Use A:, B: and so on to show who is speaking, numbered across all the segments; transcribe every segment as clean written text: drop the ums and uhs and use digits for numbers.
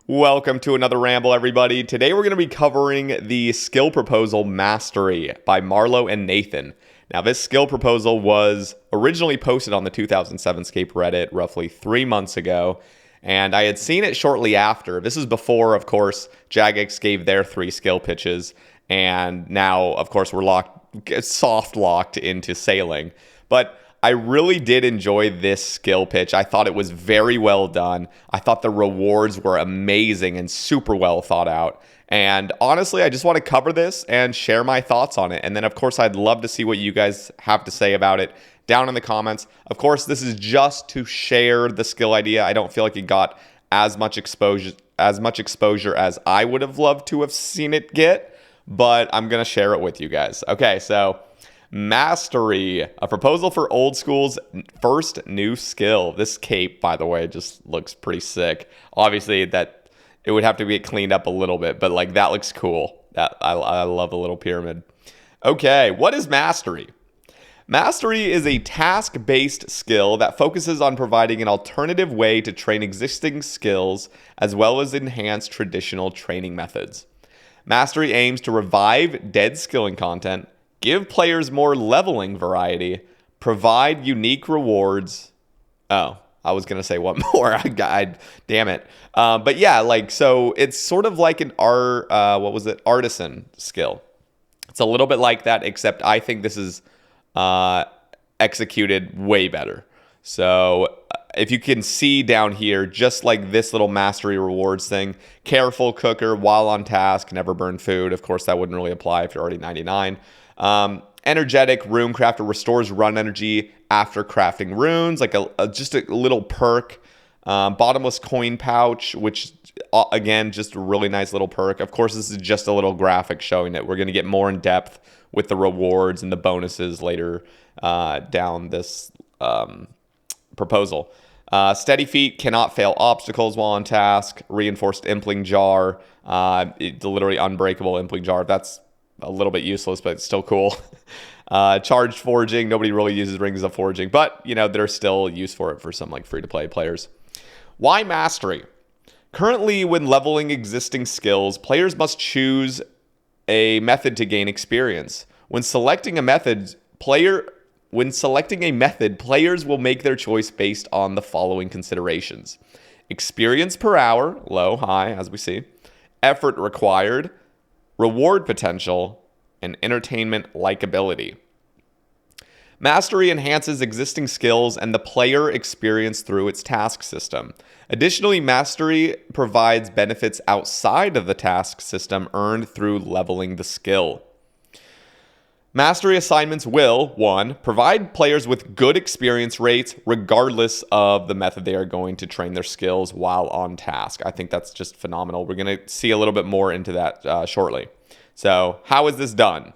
A: Welcome to another Ramble, everybody. Today we're going to be covering the skill proposal Mastery by Marlow and Nathan. Now, this skill proposal was originally posted on the 2007 Scape Reddit roughly 3 months ago, and I had seen it shortly after. This is before, of course, Jagex gave their 3 skill pitches, and now, of course, we're soft locked into sailing. But I really did enjoy this skill pitch. I thought it was very well done. I thought the rewards were amazing and super well thought out. And honestly, I just want to cover this and share my thoughts on it. And then, of course, I'd love to see what you guys have to say about it down in the comments. Of course, this is just to share the skill idea. I don't feel like it got as much exposure as I would have loved to have seen it get, but I'm going to share it with you guys. Okay, so Mastery, a proposal for old school's first new skill. This cape, by the way, just looks pretty sick. Obviously, that it would have to get cleaned up a little bit, but like that looks cool. I love a little pyramid. Okay, what is Mastery? Mastery is a task-based skill that focuses on providing an alternative way to train existing skills as well as enhance traditional training methods. Mastery aims to revive dead skilling content, give players more leveling variety, provide unique rewards. Oh, I was going to say one more. Damn it. But yeah, so it's sort of like an artisan skill. It's a little bit like that, except I think this is executed way better. So if you can see down here, just like this little Mastery rewards thing, careful cooker while on task, never burn food. Of course, that wouldn't really apply if you're already 99. Energetic Rune Crafter restores run energy after crafting runes, like just a little perk. Bottomless coin pouch, which again, just a really nice little perk. Of course, this is just a little graphic showing it. We're going to get more in depth with the rewards and the bonuses later down this proposal. Steady Feet, cannot fail obstacles while on task. Reinforced Impling Jar, literally unbreakable Impling Jar. That's a little bit useless, but it's still cool. Charged Forging, nobody really uses Rings of Forging, but there's still use for it for some like free-to-play players. Why Mastery? Currently, when leveling existing skills, players must choose a method to gain experience. When selecting a method, players will make their choice based on the following considerations: experience per hour, low, high, as we see, effort required, reward potential, and entertainment likability. Mastery enhances existing skills and the player experience through its task system. Additionally, Mastery provides benefits outside of the task system earned through leveling the skill. Mastery assignments will, 1, provide players with good experience rates regardless of the method they are going to train their skills while on task. I think that's just phenomenal. We're going to see a little bit more into that shortly. So how is this done?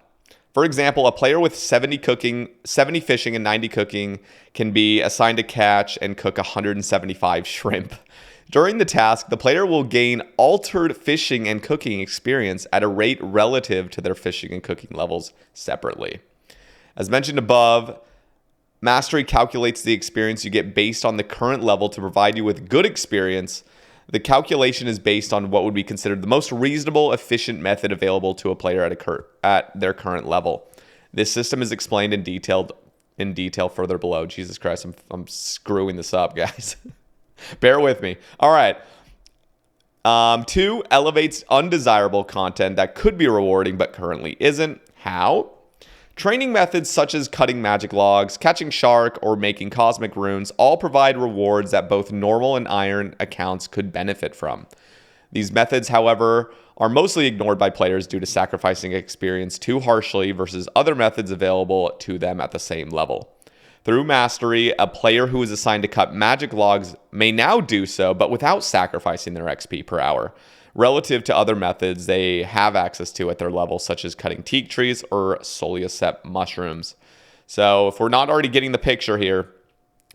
A: For example, a player with 70 fishing and 90 cooking can be assigned to catch and cook 175 shrimp. During the task, the player will gain altered fishing and cooking experience at a rate relative to their fishing and cooking levels separately. As mentioned above, Mastery calculates the experience you get based on the current level to provide you with good experience. The calculation is based on what would be considered the most reasonable, efficient method available to a player at their current level. This system is explained in detail further below. Jesus Christ, I'm screwing this up, guys. Bear with me. All right. 2, elevates undesirable content that could be rewarding but currently isn't. How? Training methods such as cutting magic logs, catching shark, or making cosmic runes all provide rewards that both normal and iron accounts could benefit from. These methods, however, are mostly ignored by players due to sacrificing experience too harshly versus other methods available to them at the same level. Through Mastery, a player who is assigned to cut magic logs may now do so, but without sacrificing their XP per hour, relative to other methods they have access to at their level, such as cutting teak trees or Soliacept mushrooms. So if we're not already getting the picture here,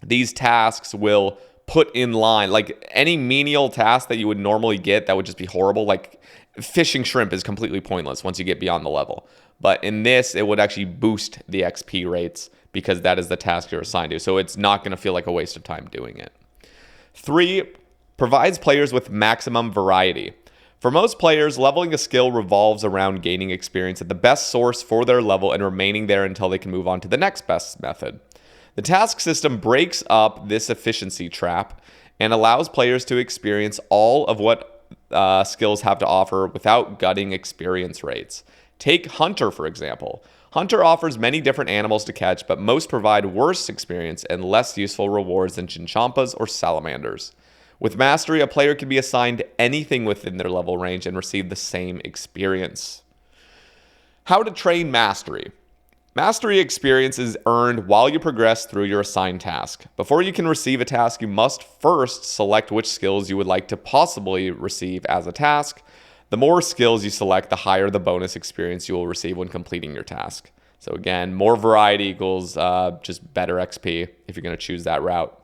A: these tasks will put in line, like any menial task that you would normally get that would just be horrible, like fishing shrimp is completely pointless once you get beyond the level. But in this, it would actually boost the XP rates because that is the task you're assigned to. So it's not going to feel like a waste of time doing it. 3, provides players with maximum variety. For most players, leveling a skill revolves around gaining experience at the best source for their level and remaining there until they can move on to the next best method. The task system breaks up this efficiency trap and allows players to experience all of what skills have to offer without gutting experience rates. Take Hunter, for example. Hunter offers many different animals to catch, but most provide worse experience and less useful rewards than Chinchompas or Salamanders. With Mastery, a player can be assigned anything within their level range and receive the same experience. How to train Mastery. Mastery experience is earned while you progress through your assigned task. Before you can receive a task, you must first select which skills you would like to possibly receive as a task. The more skills you select, the higher the bonus experience you will receive when completing your task. So again, more variety equals just better XP if you're going to choose that route.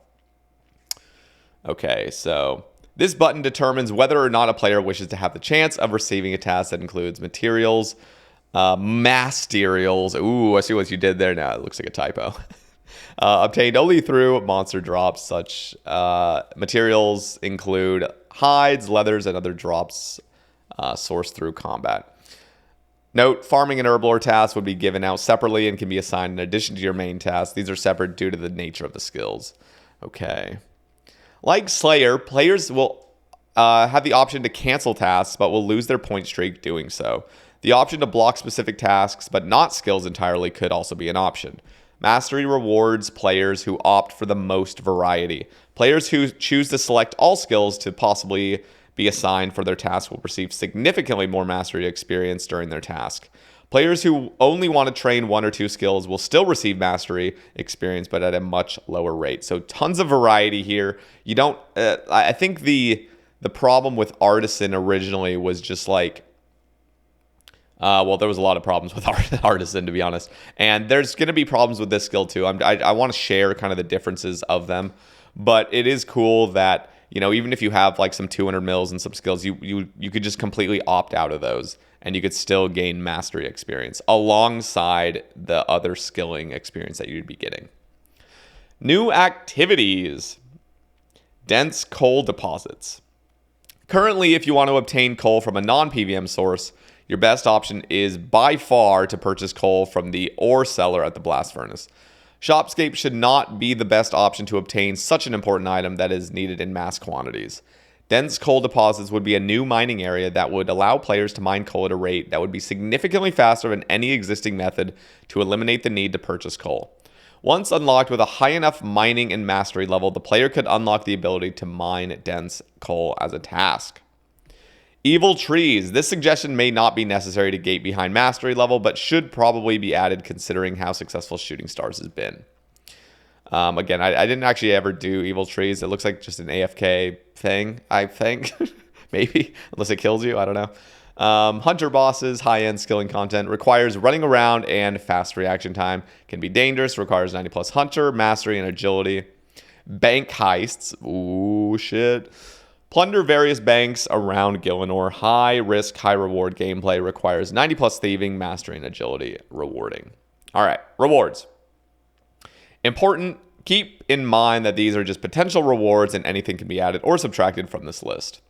A: Okay, so this button determines whether or not a player wishes to have the chance of receiving a task that includes materials, masterials. Ooh, I see what you did there now. It looks like a typo. Obtained only through monster drops. Such materials include hides, leathers, and other drops sourced through combat. Note, farming and herblore tasks would be given out separately and can be assigned in addition to your main tasks. These are separate due to the nature of the skills. Okay. Like Slayer, players will have the option to cancel tasks, but will lose their point streak doing so. The option to block specific tasks, but not skills entirely, could also be an option. Mastery rewards players who opt for the most variety. Players who choose to select all skills to possibly be assigned for their task will receive significantly more Mastery experience during their task. Players who only want to train one or two skills will still receive Mastery experience, but at a much lower rate. So tons of variety here. You don't. I think the problem with Artisan originally was just like, well, there was a lot of problems with Artisan, to be honest, and there's going to be problems with this skill too. I want to share kind of the differences of them, but it is cool that, you know, even if you have like some 200 mils and some skills, you could just completely opt out of those, and you could still gain Mastery experience alongside the other skilling experience that you'd be getting. New activities. Dense coal deposits. Currently, if you want to obtain coal from a non-PVM source, your best option is by far to purchase coal from the ore seller at the blast furnace. Shopscape should not be the best option to obtain such an important item that is needed in mass quantities. Dense coal deposits would be a new mining area that would allow players to mine coal at a rate that would be significantly faster than any existing method to eliminate the need to purchase coal. Once unlocked with a high enough mining and mastery level, the player could unlock the ability to mine dense coal as a task. Evil trees. This suggestion may not be necessary to gate behind mastery level, but should probably be added considering how successful Shooting Stars has been. Again, I didn't actually ever do evil trees. It looks like just an AFK thing, I think. Maybe, unless it kills you. I don't know. Hunter bosses, high-end skilling content, requires running around and fast reaction time. Can be dangerous, requires 90 plus hunter, mastery, and agility. Bank heists. Ooh, shit. Plunder various banks around Gillinor. High risk, high reward gameplay, requires 90 plus thieving, mastery, and agility. Rewarding. All right, rewards. Important, keep in mind that these are just potential rewards and anything can be added or subtracted from this list.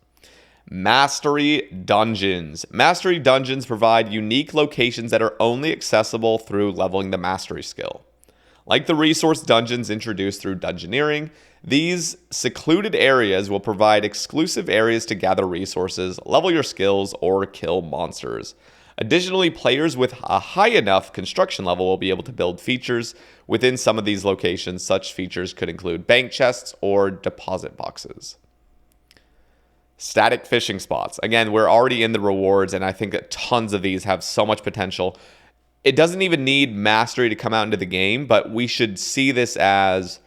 A: Mastery dungeons. Mastery dungeons provide unique locations that are only accessible through leveling the mastery skill. Like the resource dungeons introduced through dungeoneering, these secluded areas will provide exclusive areas to gather resources, level your skills, or kill monsters. Additionally, players with a high enough construction level will be able to build features within some of these locations. Such features could include bank chests or deposit boxes. Static fishing spots. Again, we're already in the rewards, and I think that tons of these have so much potential. It doesn't even need mastery to come out into the game, but we should see this as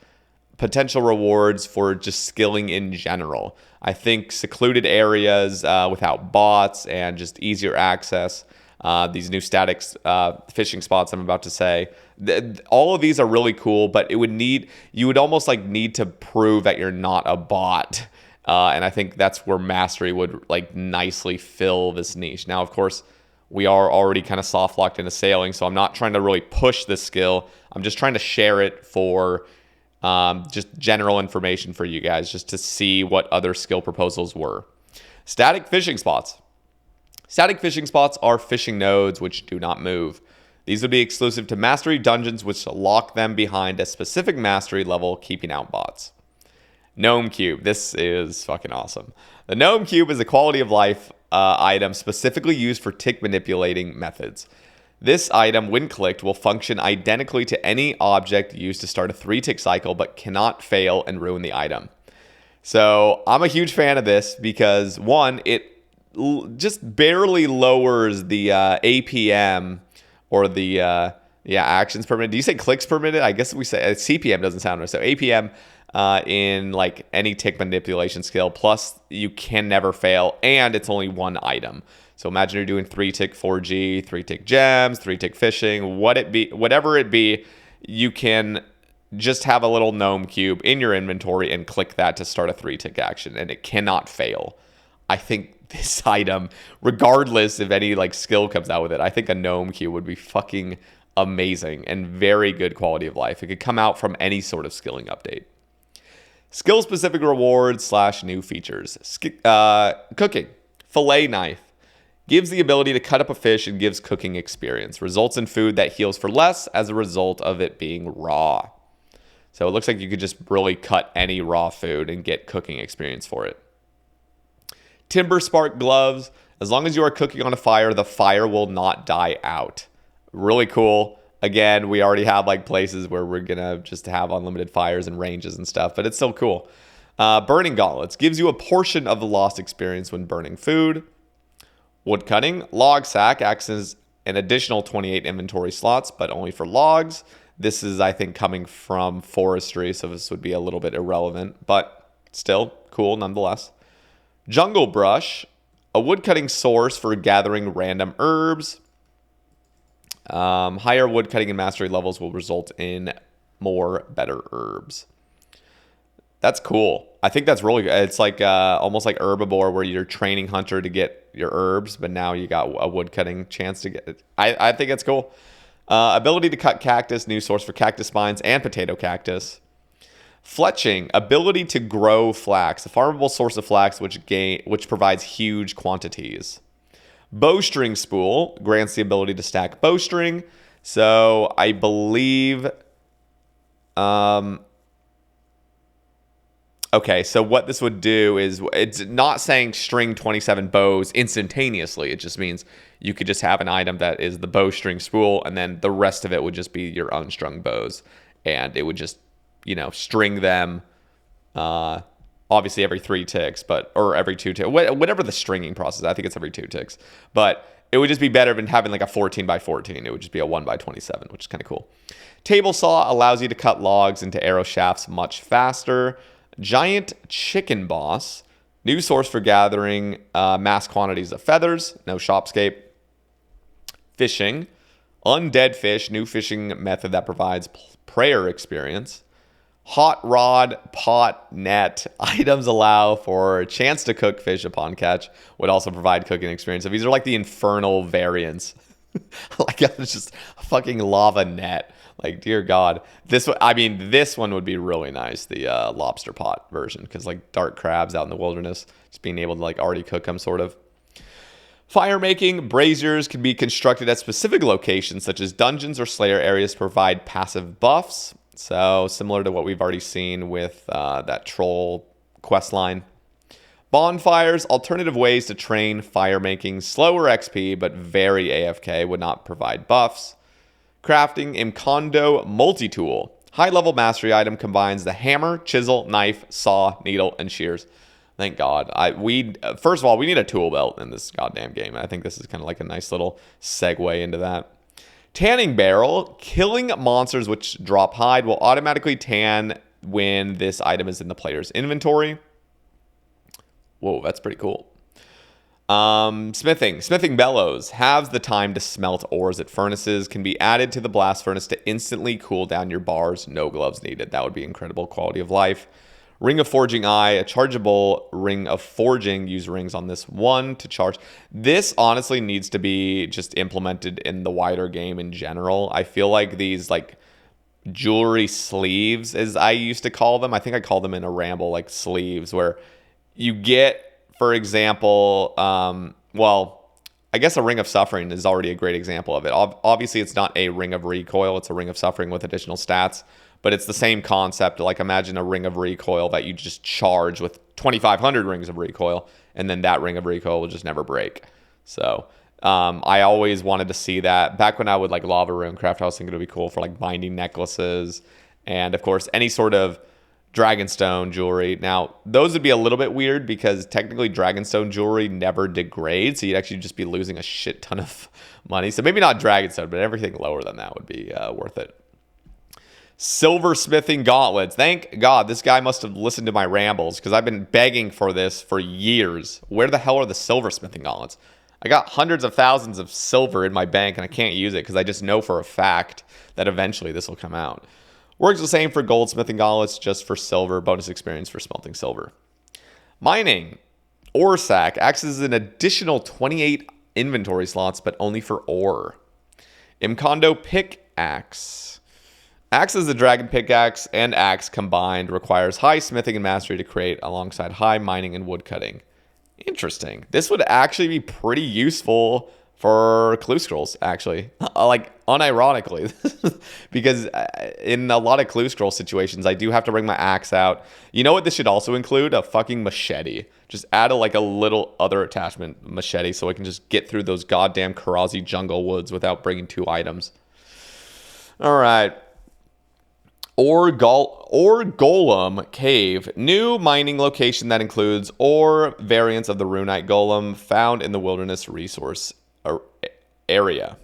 A: potential rewards for just skilling in general. I think secluded areas without bots and just easier access. These new static fishing spots I'm about to say. All of these are really cool, but you would almost like need to prove that you're not a bot. And I think that's where mastery would like nicely fill this niche. Now, of course, we are already kind of soft locked into sailing, so I'm not trying to really push this skill. I'm just trying to share it for Just general information for you guys, just to see what other skill proposals were. Static fishing spots. Static fishing spots are fishing nodes which do not move. These would be exclusive to mastery dungeons, which lock them behind a specific mastery level, keeping out bots. Gnome Cube. This is fucking awesome. The Gnome Cube is a quality of life item specifically used for tick manipulating methods. This item, when clicked, will function identically to any object used to start a 3-tick cycle, but cannot fail and ruin the item. So I'm a huge fan of this because, one, it just barely lowers the APM or the actions per minute. Do you say clicks per minute? I guess we say CPM doesn't sound right. So APM in like any tick manipulation skill. Plus, you can never fail, and it's only one item. So imagine you're doing 3-tick 4G, 3-tick gems, 3-tick fishing, whatever it be, you can just have a little gnome cube in your inventory and click that to start a 3-tick action, and it cannot fail. I think this item, regardless if any like skill comes out with it, I think a gnome cube would be fucking amazing and very good quality of life. It could come out from any sort of skilling update. Skill specific rewards / new features. Cooking. Fillet knife. Gives the ability to cut up a fish and gives cooking experience. Results in food that heals for less as a result of it being raw. So it looks like you could just really cut any raw food and get cooking experience for it. Timber spark gloves. As long as you are cooking on a fire, the fire will not die out. Really cool. Again, we already have like places where we're going to just have unlimited fires and ranges and stuff, but it's still cool. Burning gauntlets. Gives you a portion of the lost experience when burning food. Wood cutting. Log sack acts as an additional 28 inventory slots, but only for logs. This is, I think, coming from forestry, so this would be a little bit irrelevant, but still cool nonetheless. Jungle brush. A woodcutting source for gathering random herbs. Higher woodcutting and mastery levels will result in more better herbs. That's cool. I think that's really good. It's like almost like herbivore, where you're training hunter to get your herbs, but now you got a woodcutting chance to get it. I think it's cool. Ability to cut cactus, new source for cactus spines and potato cactus. Fletching, ability to grow flax, a farmable source of flax which provides huge quantities. Bowstring spool grants the ability to stack bowstring. So I believe, okay, so what this would do is, it's not saying string 27 bows instantaneously. It just means you could just have an item that is the bowstring spool, and then the rest of it would just be your unstrung bows. And it would just, string them, obviously every 3 ticks, or every 2 ticks, whatever the stringing process. I think it's every 2 ticks. But it would just be better than having like a 14x14. It would just be a 1x27, which is kind of cool. Table saw allows you to cut logs into arrow shafts much faster. Giant chicken boss, new source for gathering mass quantities of feathers, no shopscape. Fishing, undead fish, new fishing method that provides prayer experience. Hot rod, pot, net, items allow for a chance to cook fish upon catch, would also provide cooking experience. So these are like the infernal variants. Like it's just a fucking lava net. Like, dear God, this one would be really nice, the lobster pot version, because like dark crabs out in the wilderness, just being able to like already cook them, sort of. Fire making, braziers can be constructed at specific locations, such as dungeons or slayer areas, to provide passive buffs. So similar to what we've already seen with that troll quest line. Bonfires, alternative ways to train fire making, slower XP, but very AFK, would not provide buffs. Crafting, Imcondo multi-tool. High-level mastery item combines the hammer, chisel, knife, saw, needle, and shears. Thank God. First of all, we need a tool belt in this goddamn game. I think this is kind of like a nice little segue into that. Tanning barrel. Killing monsters which drop hide will automatically tan when this item is in the player's inventory. Whoa, that's pretty cool. Smithing bellows has the time to smelt ores at furnaces, can be added to the blast furnace to instantly cool down your bars, no gloves needed. That would be incredible quality of life. Ring of Forging Eye, a chargeable ring of forging. Use rings on this one to charge. This honestly needs to be just implemented in the wider game in general. I feel like these like jewelry sleeves, as I used to call them. I think I called them in a Ramble like sleeves, where you get, for example, I guess a Ring of Suffering is already a great example of it. Obviously, it's not a Ring of Recoil. It's a Ring of Suffering with additional stats. But it's the same concept. Like, imagine a Ring of Recoil that you just charge with 2,500 Rings of Recoil, and then that Ring of Recoil will just never break. So I always wanted to see that. Back when I would like Lava Runecraft, I was thinking it would be cool for like binding necklaces. And, of course, any sort of Dragonstone jewelry. Now, those would be a little bit weird because technically Dragonstone jewelry never degrades, so you'd actually just be losing a shit ton of money. So maybe not Dragonstone, but everything lower than that would be worth it. Silversmithing gauntlets. Thank God this guy must have listened to my rambles because I've been begging for this for years. Where the hell are the silversmithing gauntlets? I got hundreds of thousands of silver in my bank and I can't use it because I just know for a fact that eventually this will come out. Works the same for goldsmithing gauntlets, just for silver, bonus experience for smelting silver. Mining. Ore sack acts as an additional 28 inventory slots, but only for ore. Imkondo pickaxe. Acts as the dragon pickaxe and axe combined, requires high smithing and mastery to create, alongside high mining and woodcutting. Interesting. This would actually be pretty useful for clue scrolls, actually, like unironically, because in a lot of clue scroll situations, I do have to bring my axe out. You know what this should also include? A fucking machete. Just add a little other attachment machete so I can just get through those goddamn Karazi jungle woods without bringing 2 items. All right. Ore Golem Cave. New mining location that includes ore variants of the Runite Golem found in the wilderness resource area.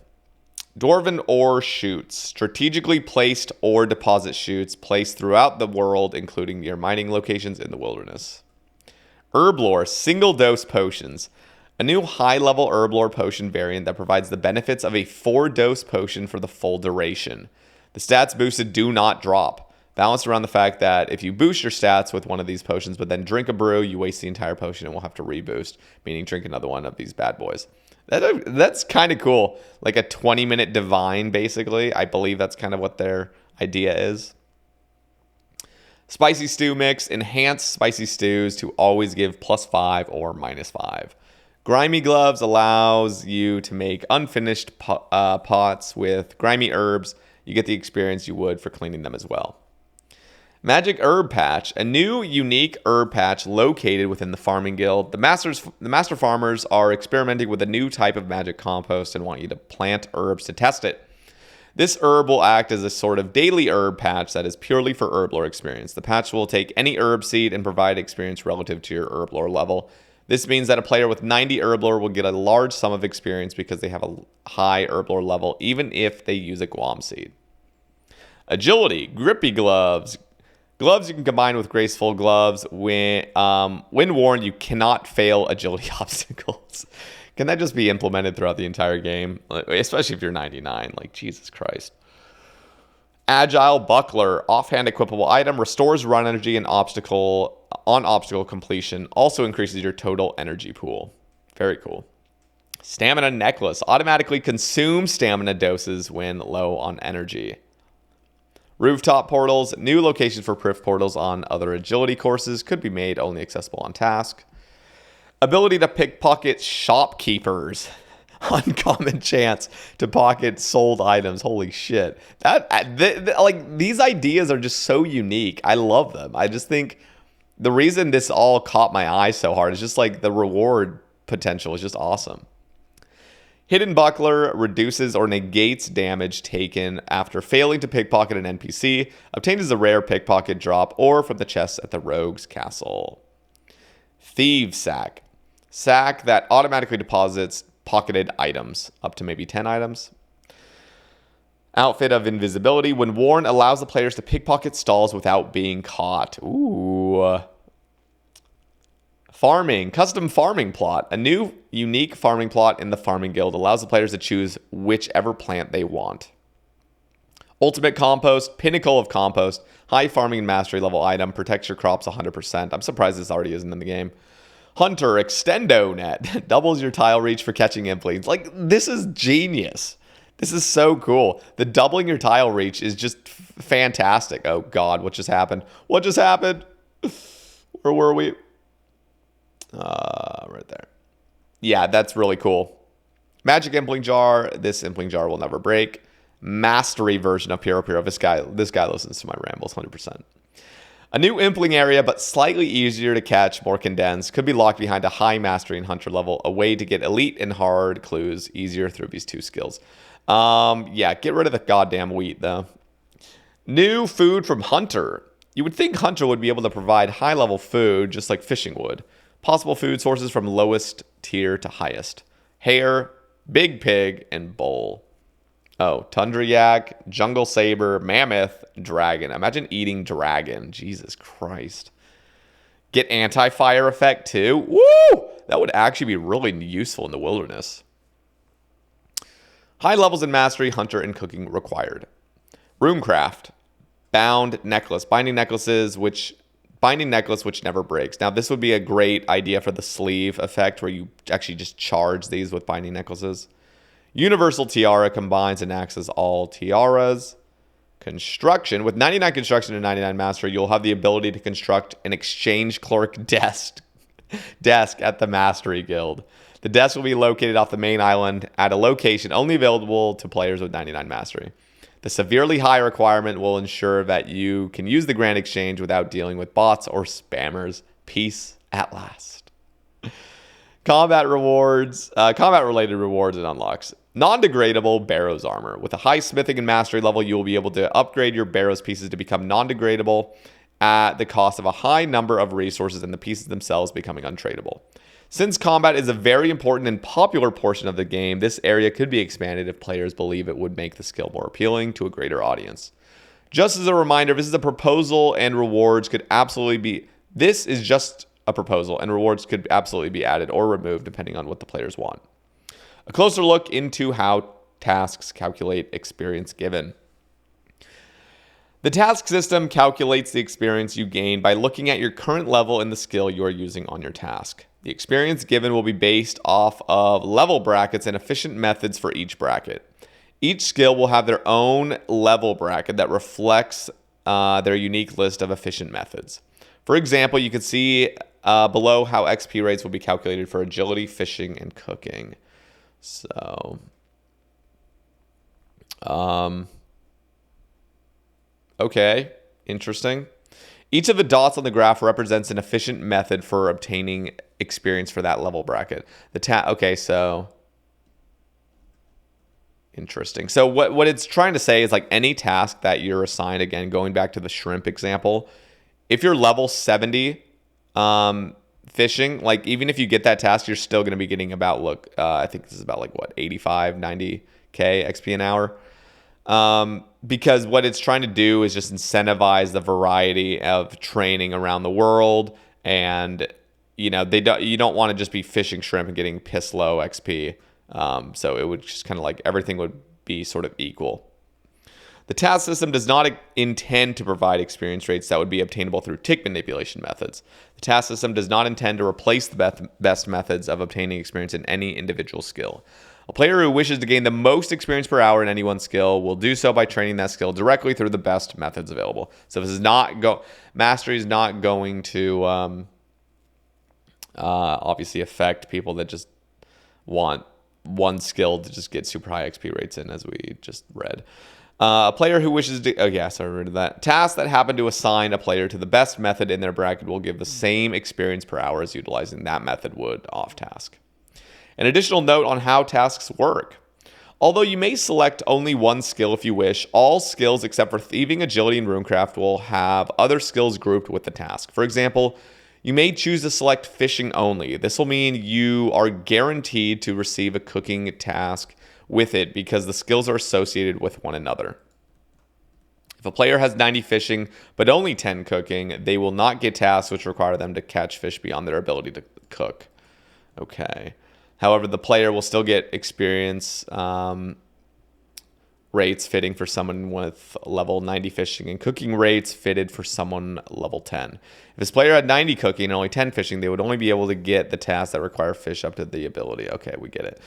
A: Dwarven ore chutes. Strategically placed ore deposit chutes placed throughout the world, including near mining locations in the wilderness. Herblore single dose potions. A new high-level Herblore potion variant that provides the benefits of a 4-dose potion for the full duration. The stats boosted do not drop, balanced around the fact that if you boost your stats with one of these potions, but then drink a brew, you waste the entire potion and will have to reboost, meaning drink another one of these bad boys. That's kind of cool. Like a 20-minute divine, basically. I believe that's kind of what their idea is. Spicy stew mix. Enhance spicy stews to always give +5 or -5. Grimy gloves allows you to make unfinished pots with grimy herbs. You get the experience you would for cleaning them as well. Magic Herb Patch, a new unique herb patch located within the Farming Guild. The master farmers are experimenting with a new type of magic compost and want you to plant herbs to test it. This herb will act as a sort of daily herb patch that is purely for herblore experience. The patch will take any herb seed and provide experience relative to your herblore level. This means that a player with 90 herblore will get a large sum of experience because they have a high herblore level, even if they use a guam seed. Agility, grippy gloves. Gloves you can combine with graceful gloves. When worn, you cannot fail agility obstacles. Can that just be implemented throughout the entire game? Especially if you're 99. Like, Jesus Christ. Agile buckler, offhand equipable item, restores run energy and obstacle completion. Also increases your total energy pool. Very cool. Stamina necklace, automatically consumes stamina doses when low on energy. Rooftop portals, new locations for Prif portals on other agility courses, could be made only accessible on task. Ability to pickpocket shopkeepers. Uncommon chance to pocket sold items. Holy shit. These ideas are just so unique. I love them. I just think the reason this all caught my eye so hard is just like the reward potential is just awesome. Hidden Buckler reduces or negates damage taken after failing to pickpocket an NPC, obtained as a rare pickpocket drop or from the chests at the Rogue's Castle. Thieves Sack. Sack that automatically deposits pocketed items, up to maybe 10 items. Outfit of Invisibility. When worn, allows the players to pickpocket stalls without being caught. Ooh. Farming, custom farming plot. A new unique farming plot in the Farming Guild allows the players to choose whichever plant they want. Ultimate Compost, Pinnacle of Compost, high farming and mastery level item, protects your crops 100%. I'm surprised this already isn't in the game. Hunter, Extendo Net, doubles your tile reach for catching implings. Like, this is genius. This is so cool. The doubling your tile reach is just fantastic. Oh God, what just happened? What just happened? Where were we? Right there. Yeah, that's really cool. Magic Impling Jar. This Impling Jar will never break. Mastery version of Piro Piro. This guy listens to my rambles 100%. A new Impling area, but slightly easier to catch, more condensed, could be locked behind a high Mastery and Hunter level. A way to get elite and hard clues easier through these two skills. Yeah, get rid of the goddamn wheat, though. New food from Hunter. You would think Hunter would be able to provide high-level food, just like fishing would. Possible food sources from lowest tier to highest. Hare, Big Pig, and Bull. Oh, Tundra Yak, Jungle Saber, Mammoth, Dragon. Imagine eating Dragon. Jesus Christ. Get anti-fire effect, too. Woo! That would actually be really useful in the wilderness. High levels in Mastery, Hunter, and Cooking required. Roomcraft. Bound necklace. Binding necklace which never breaks. Now, this would be a great idea for the sleeve effect where you actually just charge these with binding necklaces. Universal Tiara combines and acts as all tiaras. Construction. With 99 construction and 99 mastery, you'll have the ability to construct an exchange clerk desk at the Mastery Guild. The desk will be located off the main island at a location only available to players with 99 mastery. The severely high requirement will ensure that you can use the Grand Exchange without dealing with bots or spammers. Peace at last. Combat rewards, combat-related rewards and unlocks. Non-degradable Barrow's armor. With a high smithing and mastery level, you will be able to upgrade your Barrow's pieces to become non-degradable at the cost of a high number of resources and the pieces themselves becoming untradeable. Since combat is a very important and popular portion of the game, this area could be expanded if players believe it would make the skill more appealing to a greater audience. Just as a reminder, this is a proposal and rewards could absolutely be... This is just a proposal and rewards could absolutely be added or removed depending on what the players want. A closer look into how tasks calculate experience given. The task system calculates the experience you gain by looking at your current level and the skill you are using on your task. The experience given will be based off of level brackets and efficient methods for each bracket. Each skill will have their own level bracket that reflects their unique list of efficient methods. For example, you can see below how XP rates will be calculated for agility, fishing, and cooking. So, okay, interesting. Each of the dots on the graph represents an efficient method for obtaining experience for that level bracket. Okay, so interesting. So what it's trying to say is like any task that you're assigned, again, going back to the shrimp example, if you're level 70 fishing, like even if you get that task, you're still going to be getting about, I think this is about 85, 90K XP an hour. Because what it's trying to do is just incentivize the variety of training around the world, and you don't want to just be fishing shrimp and getting piss low XP. So it would just kind of everything would be sort of equal. The task system does not intend to provide experience rates that would be obtainable through tick manipulation methods. The task system does not intend to replace the best methods of obtaining experience in any individual skill. A player who wishes to gain the most experience per hour in any one skill will do so by training that skill directly through the best methods available. So this is Mastery is not going to obviously affect people that just want one skill to just get super high XP rates in, as we just read. A player who wishes to... Oh, yeah, sorry, I read that. Tasks that happen to assign a player to the best method in their bracket will give the same experience per hour as utilizing that method would off-task. An additional note on how tasks work. Although you may select only one skill if you wish, all skills except for thieving, agility, and runecraft will have other skills grouped with the task. For example, you may choose to select fishing only. This will mean you are guaranteed to receive a cooking task with it because the skills are associated with one another. If a player has 90 fishing but only 10 cooking, they will not get tasks which require them to catch fish beyond their ability to cook. Okay. However, the player will still get experience rates fitting for someone with level 90 fishing and cooking rates fitted for someone level 10. If this player had 90 cooking and only 10 fishing, they would only be able to get the tasks that require fish up to the ability. Okay, we get it.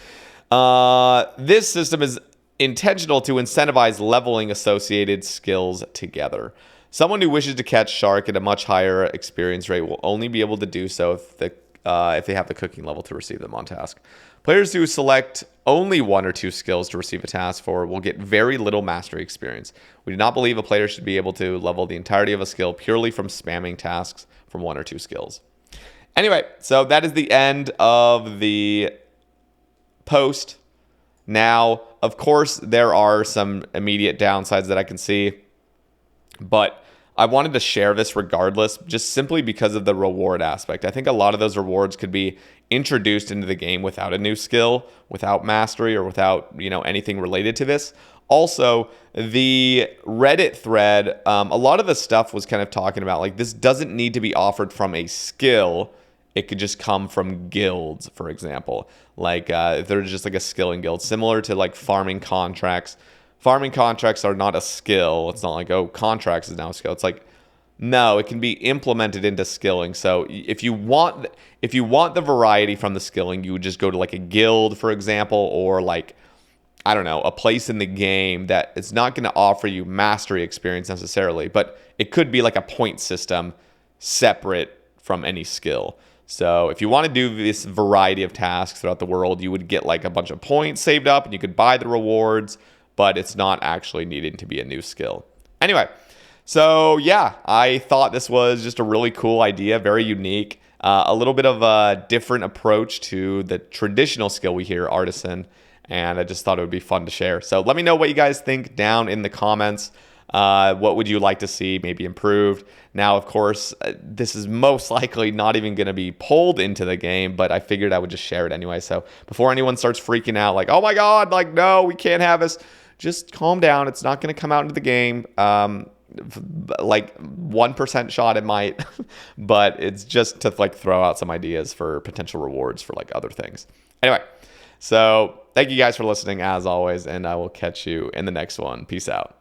A: This system is intentional to incentivize leveling associated skills together. Someone who wishes to catch shark at a much higher experience rate will only be able to do so if they have the cooking level to receive them on task. Players who select only one or two skills to receive a task for will get very little mastery experience. We do not believe a player should be able to level the entirety of a skill purely from spamming tasks from one or two skills. Anyway, so that is the end of the post. Now, of course, there are some immediate downsides that I can see, but I wanted to share this regardless, just simply because of the reward aspect. I think a lot of those rewards could be introduced into the game without a new skill, without mastery, or without, anything related to this. Also, the Reddit thread, a lot of the stuff was kind of talking about, like, this doesn't need to be offered from a skill. It could just come from guilds, for example. Like, if there's just like a skilling guild, similar to like farming contracts. Farming contracts are not a skill. It's not like, oh, contracts is now a skill. It's like, no, it can be implemented into skilling. So if you want the variety from the skilling, you would just go to like a guild, for example, or like, I don't know, a place in the game that it's not going to offer you mastery experience necessarily, but it could be like a point system separate from any skill. So if you want to do this variety of tasks throughout the world, you would get like a bunch of points saved up and you could buy the rewards, but it's not actually needing to be a new skill. Anyway, so yeah, I thought this was just a really cool idea, very unique, a little bit of a different approach to the traditional skill we hear, artisan, and I just thought it would be fun to share. So let me know what you guys think down in the comments. What would you like to see maybe improved? Now, of course, this is most likely not even going to be pulled into the game, but I figured I would just share it anyway. So before anyone starts freaking out like, oh my God, like, no, we can't have this, just calm down. It's not going to come out into the game. Like 1% shot it might, but it's just to like throw out some ideas for potential rewards for like other things. Anyway, so thank you guys for listening as always, and I will catch you in the next one. Peace out.